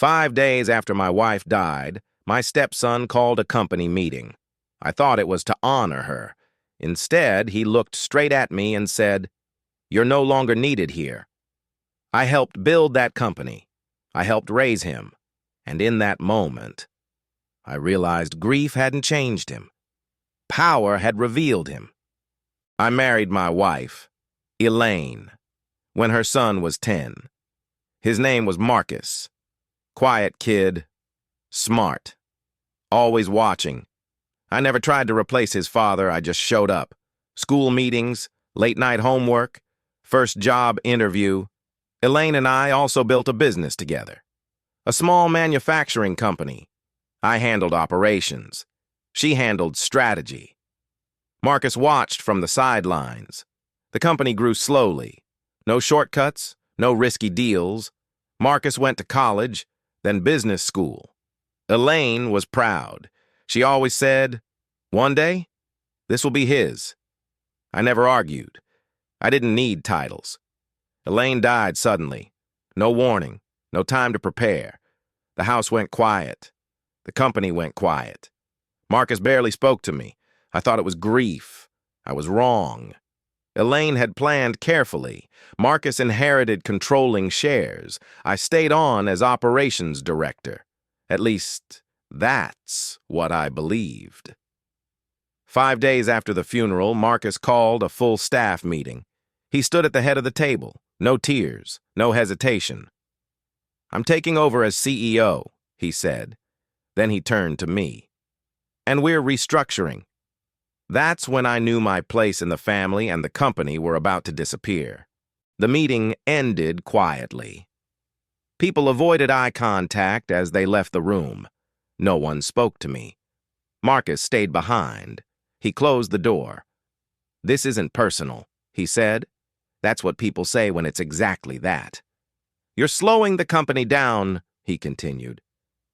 5 days after my wife died, my stepson called a company meeting. I thought it was to honor her. Instead, he looked straight at me and said, "You're no longer needed here." I helped build that company. I helped raise him. And in that moment, I realized grief hadn't changed him. Power had revealed him. I married my wife, Elaine, when her son was 10. His name was Marcus. Quiet kid, smart, always watching. I never tried to replace his father, I just showed up. School meetings, late-night homework, first job interview. Elaine and I also built a business together. A small manufacturing company. I handled operations. She handled strategy. Marcus watched from the sidelines. The company grew slowly. No shortcuts, no risky deals. Marcus went to college, then business school. Elaine was proud. She always said, "One day, this will be his." I never argued. I didn't need titles. Elaine died suddenly. No warning, no time to prepare. The house went quiet. The company went quiet. Marcus barely spoke to me. I thought it was grief. I was wrong. Elaine had planned carefully. Marcus inherited controlling shares. I stayed on as operations director. At least, that's what I believed. 5 days after the funeral, Marcus called a full staff meeting. He stood at the head of the table. No tears, no hesitation. "I'm taking over as CEO," he said. Then he turned to me. "And we're restructuring." That's when I knew my place in the family and the company were about to disappear. The meeting ended quietly. People avoided eye contact as they left the room. No one spoke to me. Marcus stayed behind. He closed the door. "This isn't personal," he said. "That's what people say when it's exactly that." "You're slowing the company down," he continued.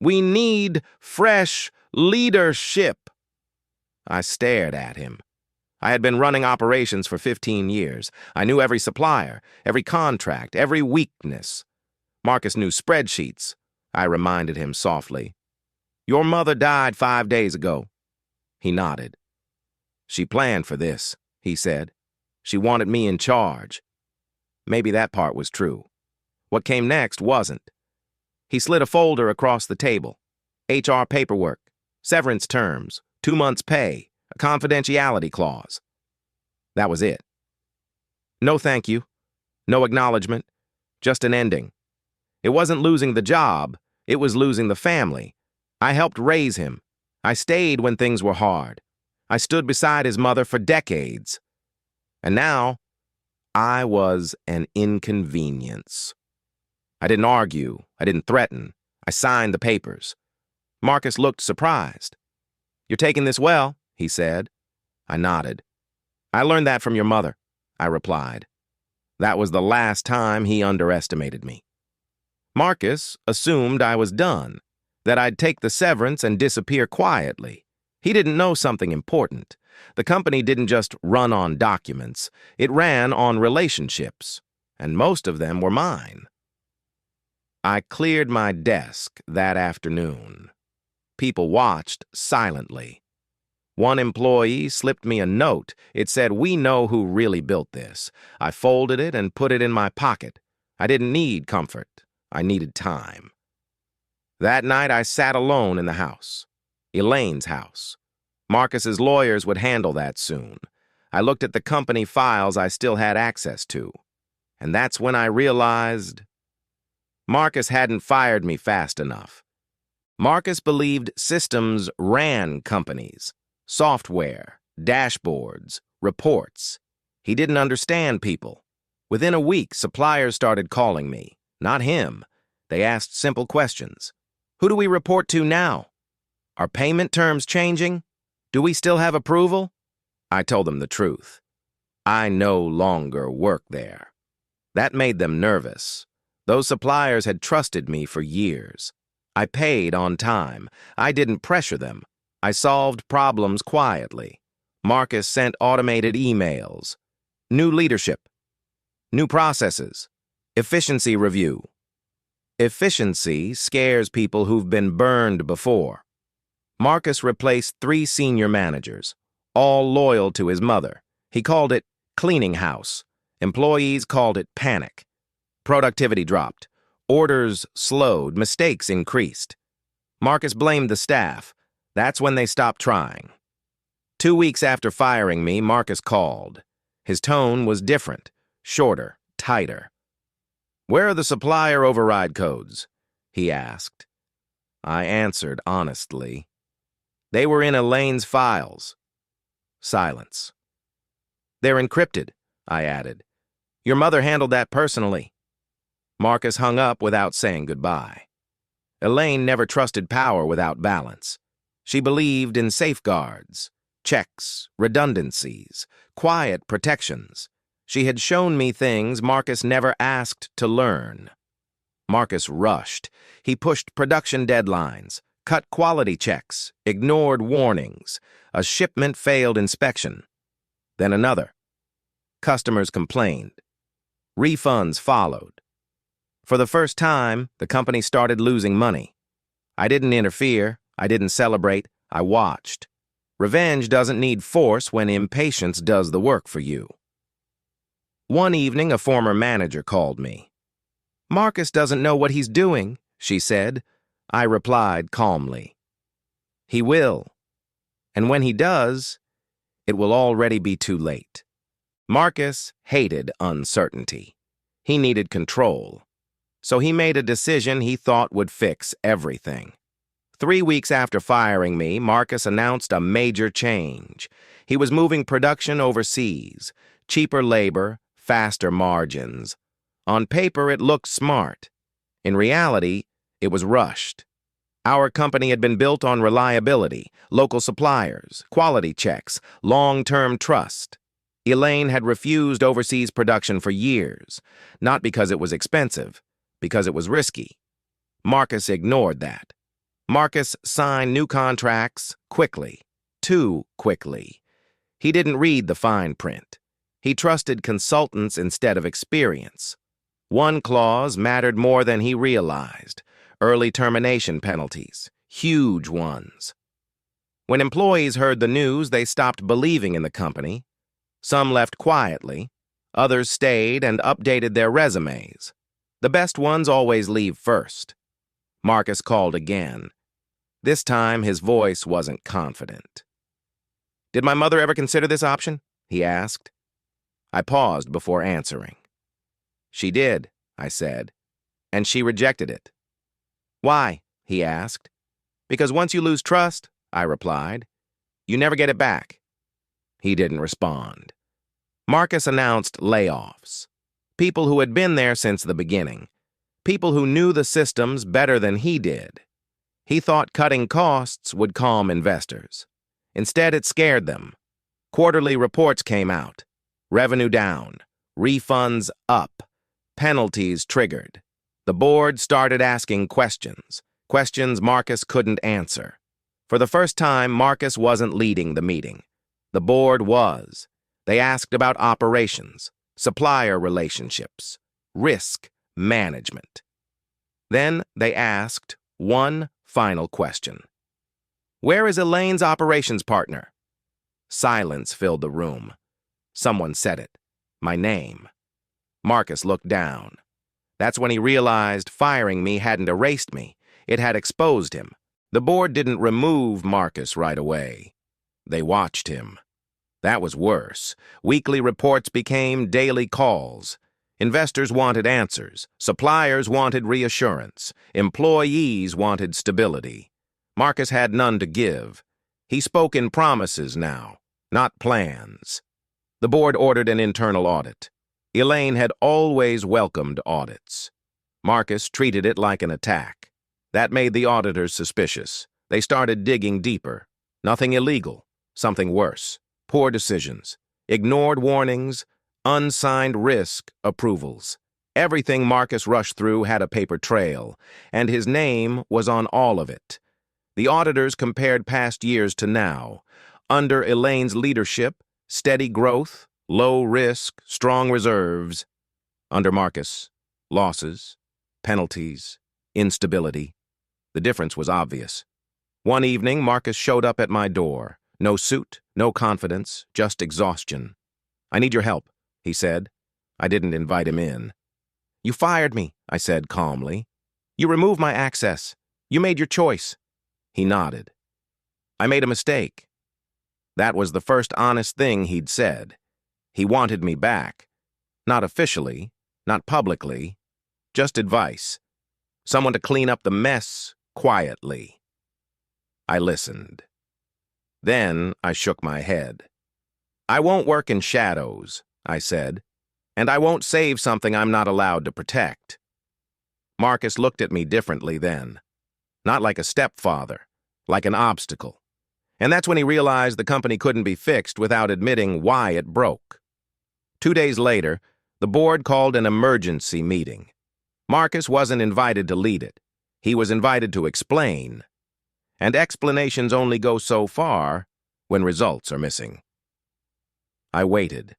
"We need fresh leadership." I stared at him. I had been running operations for 15 years. I knew every supplier, every contract, every weakness. Marcus knew spreadsheets. I reminded him softly. "Your mother died 5 days ago." He nodded. "She planned for this," he said. "She wanted me in charge." Maybe that part was true. What came next wasn't. He slid a folder across the table. HR paperwork, severance terms, 2 months' pay, a confidentiality clause. That was it. No thank you, no acknowledgement, just an ending. It wasn't losing the job, it was losing the family. I helped raise him. I stayed when things were hard. I stood beside his mother for decades. And now, I was an inconvenience. I didn't argue, I didn't threaten. I signed the papers. Marcus looked surprised. "You're taking this well," he said. I nodded. "I learned that from your mother," I replied. That was the last time he underestimated me. Marcus assumed I was done, that I'd take the severance and disappear quietly. He didn't know something important. The company didn't just run on documents. It ran on relationships, and most of them were mine. I cleared my desk that afternoon. People watched silently. One employee slipped me a note. It said, "We know who really built this." I folded it and put it in my pocket. I didn't need comfort. I needed time. That night I sat alone in the house. Elaine's house. Marcus's lawyers would handle that soon. I looked at the company files I still had access to. And that's when I realized Marcus hadn't fired me fast enough. Marcus believed systems ran companies. Software, dashboards, reports. He didn't understand people. Within a week, suppliers started calling me. Not him. They asked simple questions. "Who do we report to now? Are payment terms changing? Do we still have approval?" I told them the truth. I no longer work there. That made them nervous. Those suppliers had trusted me for years. I paid on time. I didn't pressure them. I solved problems quietly. Marcus sent automated emails. New leadership. New processes. Efficiency review. Efficiency scares people who've been burned before. Marcus replaced 3 senior managers, all loyal to his mother. He called it cleaning house. Employees called it panic. Productivity dropped. Orders slowed. Mistakes increased. Marcus blamed the staff. That's when they stopped trying. 2 weeks after firing me, Marcus called. His tone was different, shorter, tighter. "Where are the supplier override codes?" he asked. I answered honestly. "They were in Elaine's files." Silence. "They're encrypted," I added. "Your mother handled that personally." Marcus hung up without saying goodbye. Elaine never trusted power without balance. She believed in safeguards, checks, redundancies, quiet protections. She had shown me things Marcus never asked to learn. Marcus rushed. He pushed production deadlines, cut quality checks, ignored warnings. A shipment failed inspection. Then another. Customers complained. Refunds followed. For the first time, the company started losing money. I didn't interfere. I didn't celebrate. I watched. Revenge doesn't need force when impatience does the work for you. One evening, a former manager called me. "Marcus doesn't know what he's doing," she said. I replied calmly. "He will. And when he does, it will already be too late." Marcus hated uncertainty. He needed control. So he made a decision he thought would fix everything. 3 weeks after firing me, Marcus announced a major change. He was moving production overseas, cheaper labor, faster margins. On paper, it looked smart. In reality, it was rushed. Our company had been built on reliability, local suppliers, quality checks, long-term trust. Elaine had refused overseas production for years, not because it was expensive, because it was risky. Marcus ignored that. Marcus signed new contracts quickly, too quickly. He didn't read the fine print. He trusted consultants instead of experience. One clause mattered more than he realized: early termination penalties, huge ones. When employees heard the news, they stopped believing in the company. Some left quietly, others stayed and updated their resumes. The best ones always leave first. Marcus called again. This time, his voice wasn't confident. "Did my mother ever consider this option?" he asked. I paused before answering. "She did," I said, "and she rejected it." "Why?" he asked. "Because once you lose trust," I replied, "you never get it back." He didn't respond. Marcus announced layoffs. People who had been there since the beginning. People who knew the systems better than he did. He thought cutting costs would calm investors. Instead, it scared them. Quarterly reports came out. Revenue down. Refunds up. Penalties triggered. The board started asking questions. Questions Marcus couldn't answer. For the first time, Marcus wasn't leading the meeting. The board was. They asked about operations, supplier relationships, risk management. Then they asked one final question. "Where is Elaine's operations partner?" Silence filled the room. Someone said it. My name. Marcus looked down. That's when he realized firing me hadn't erased me. It had exposed him. The board didn't remove Marcus right away. They watched him. That was worse. Weekly reports became daily calls. Investors wanted answers. Suppliers wanted reassurance. Employees wanted stability. Marcus had none to give. He spoke in promises now, not plans. The board ordered an internal audit. Elaine had always welcomed audits. Marcus treated it like an attack. That made the auditors suspicious. They started digging deeper. Nothing illegal, something worse. Poor decisions, ignored warnings, unsigned risk approvals. Everything Marcus rushed through had a paper trail, and his name was on all of it. The auditors compared past years to now. Under Elaine's leadership, steady growth, low risk, strong reserves. Under Marcus, losses, penalties, instability. The difference was obvious. One evening, Marcus showed up at my door. No suit, no confidence, just exhaustion. "I need your help," he said. I didn't invite him in. "You fired me," I said calmly. "You removed my access. You made your choice." He nodded. "I made a mistake." That was the first honest thing he'd said. He wanted me back. Not officially, not publicly, just advice. Someone to clean up the mess quietly. I listened. Then I shook my head. "I won't work in shadows," I said, "and I won't save something I'm not allowed to protect." Marcus looked at me differently then. Not like a stepfather, like an obstacle. And that's when he realized the company couldn't be fixed without admitting why it broke. 2 days later, the board called an emergency meeting. Marcus wasn't invited to lead it. He was invited to explain. And explanations only go so far when results are missing. I waited.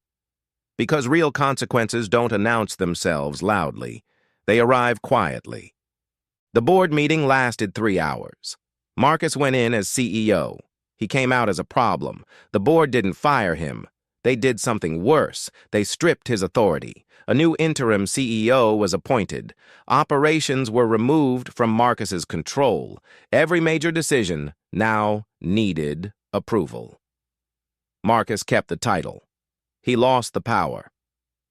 Because real consequences don't announce themselves loudly. They arrive quietly. The board meeting lasted 3 hours. Marcus went in as CEO. He came out as a problem. The board didn't fire him. They did something worse. They stripped his authority. A new interim CEO was appointed. Operations were removed from Marcus's control. Every major decision now needed approval. Marcus kept the title. He lost the power.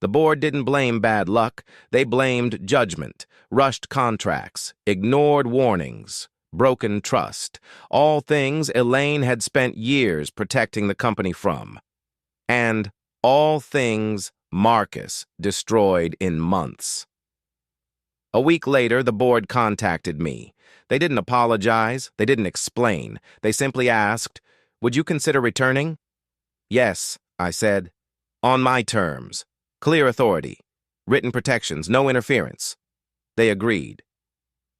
The board didn't blame bad luck. They blamed judgment, rushed contracts, ignored warnings, broken trust. All things Elaine had spent years protecting the company from. And all things Marcus destroyed in months. A week later, the board contacted me. They didn't apologize. They didn't explain. They simply asked, "Would you consider returning?" "Yes," I said. "On my terms. Clear authority. Written protections. No interference." They agreed.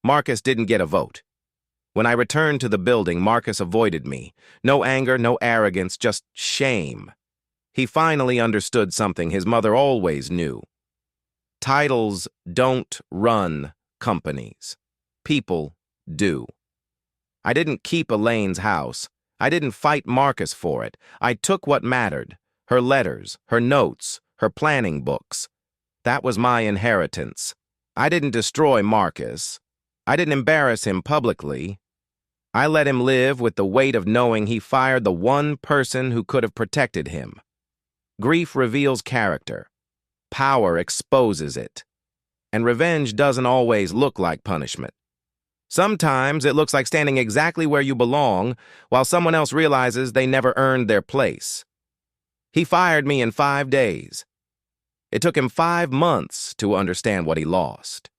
Marcus didn't get a vote. When I returned to the building, Marcus avoided me. No anger, no arrogance, just shame. He finally understood something his mother always knew. Titles don't run companies. People do. I didn't keep Elaine's house. I didn't fight Marcus for it. I took what mattered. Her letters, her notes, her planning books. That was my inheritance. I didn't destroy Marcus. I didn't embarrass him publicly. I let him live with the weight of knowing he fired the one person who could have protected him. Grief reveals character. Power exposes it. And revenge doesn't always look like punishment. Sometimes it looks like standing exactly where you belong while someone else realizes they never earned their place. He fired me in 5 days. It took him 5 months to understand what he lost.